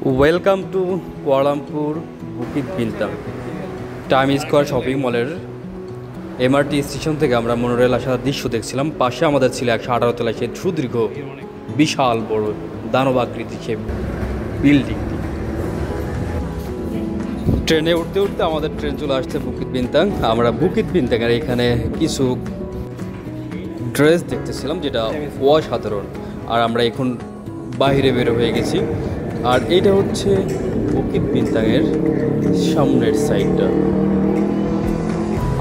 Welcome to Kuala Lumpur Bukit বিন্তাং time square shopping মলের MRT station থেকে আমরা মনোরেল আসার দৃশ্য দেখছিলাম। পাশে আমাদের ছিল 118 তলায় সেই সুদীর্ঘ বিশাল বড় দানবাকৃতি সে বিল্ডিংটি। ট্রেনে উঠতে উঠতে আমাদের ট্রেন চলে আসছে বুকিত বিন্তাং। আমরা বুকিত বিন্তাংয়ের এখানে কিছু ড্রেস দেখতেছিলাম যেটা অসাধারণ। আর আমরা এখন বাইরে বের হয়ে গেছি। আর এইটা হচ্ছে বুকিত বিন্তাংয়ের সামনের সাইডটা।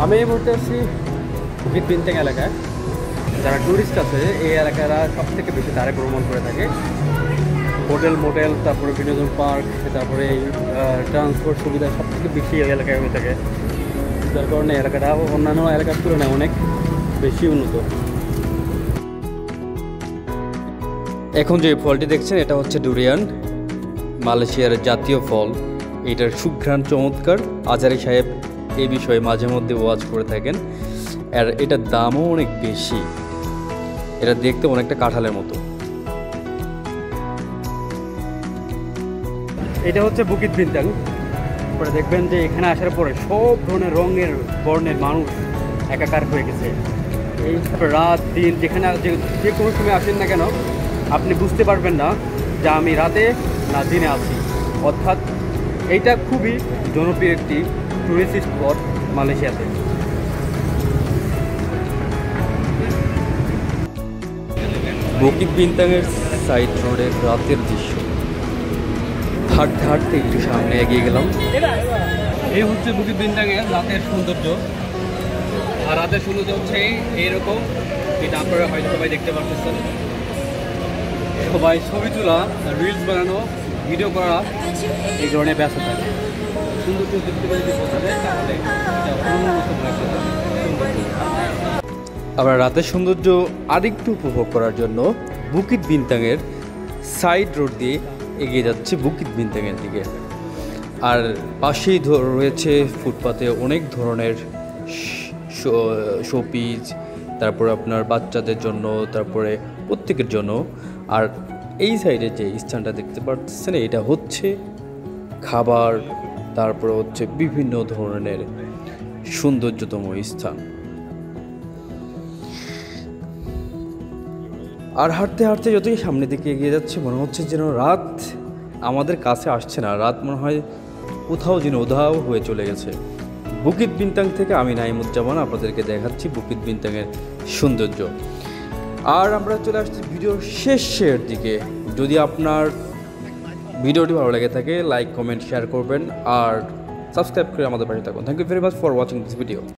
আমি এই মুহূর্তে আছি বুকিত বিন্তাং এলাকায়। যারা ট্যুরিস্ট আছে এই এলাকারা সব থেকে বেশি তারা ভ্রমণ করে থাকে। হোটেল মোটেল, তারপরে বিনোদন পার্ক, তারপরে ট্রান্সপোর্ট সুবিধা সব থেকে বেশি এই এলাকায় হয়ে থাকে। যার কারণে এলাকাটা অন্যান্য এলাকার তুলনায় অনেক বেশি উন্নত। এখন যে ফলটি দেখছেন এটা হচ্ছে ডুরিয়ান, মালয়েশিয়ার জাতীয় ফল। এটার সুঘ্রাণ চমৎকার। আজারি সাহেব এই বিষয়ে মাঝে মধ্যে ওয়াজ করে থাকেন। আর এটার দামও অনেক বেশি। এটা দেখতে অনেকটা কাঁঠালের মতো। এটা হচ্ছে বুকিত বিন্তাং। পরে দেখবেন যে এখানে আসার পরে সব ধরনের রঙের বর্ণের মানুষ একাকার হয়ে গেছে। এই রাত দিন যেখানে যে কোনো সময় আসেন না কেন আপনি বুঝতে পারবেন না যে আমি রাতে না দিনে আছি। অর্থাৎ এইটা খুবই জনপ্রিয় একটি টুরিস্ট স্পট মালয়েশিয়াতে। বুকিত বিন্তাংয়ের সাইড রোডের রাতের দৃশ্য। হাঁটতে হাঁটতে একটু সামনে এগিয়ে গেলাম। এই হচ্ছে বুকিত বিন্তাংয়ের রাতের সৌন্দর্য। আর রাতের সৌন্দর্য হচ্ছে এইরকম, যেটা আপনারা হয়তো সবাই দেখতে পাচ্ছেন। সবাই ছবি তোলা, রিলস বানানো, ভিডিও করা এই ধরনের ব্যস্ত থাকে। সৌন্দর্য দেখতে পেলে যদি বোঝা যায় তাহলে আমরা রাতের সৌন্দর্য আরেকটু উপভোগ করার জন্য বুকিত বিন্তাংয়ের সাইড রোড দিয়ে এগিয়ে যাচ্ছে বুকিত বিন্তাংয়ের দিকে। আর পাশেই রয়েছে ফুটপাতে অনেক ধরনের শোপিস, তারপরে আপনার বাচ্চাদের জন্য, তারপরে প্রত্যেকের জন্য। আর এই সাইডে যে স্থানটা দেখতে পাচ্ছেন এটা হচ্ছে খাবার, তারপরে হচ্ছে বিভিন্ন ধরনের সৌন্দর্যতম স্থান। আর হাঁটতে হাঁটতে যতই সামনের দিকে এগিয়ে যাচ্ছে মনে হচ্ছে যেন রাত আমাদের কাছে আসছে না। রাত মনে হয় কোথাও যেন উধাও হয়ে চলে গেছে। বুকিত বিন্তাং থেকে আমি নাইমুজ্জামান আপনাদেরকে দেখাচ্ছি বুকিত বিন্তাংয়ের সৌন্দর্য। আর আমরা চলে আসছি ভিডিওর শেষের দিকে। যদি আপনার ভিডিওটি ভালো লেগে থাকে লাইক কমেন্ট শেয়ার করবেন আর সাবস্ক্রাইব করে আমাদের পাশে থাকুন। Thank you very much for watching this video.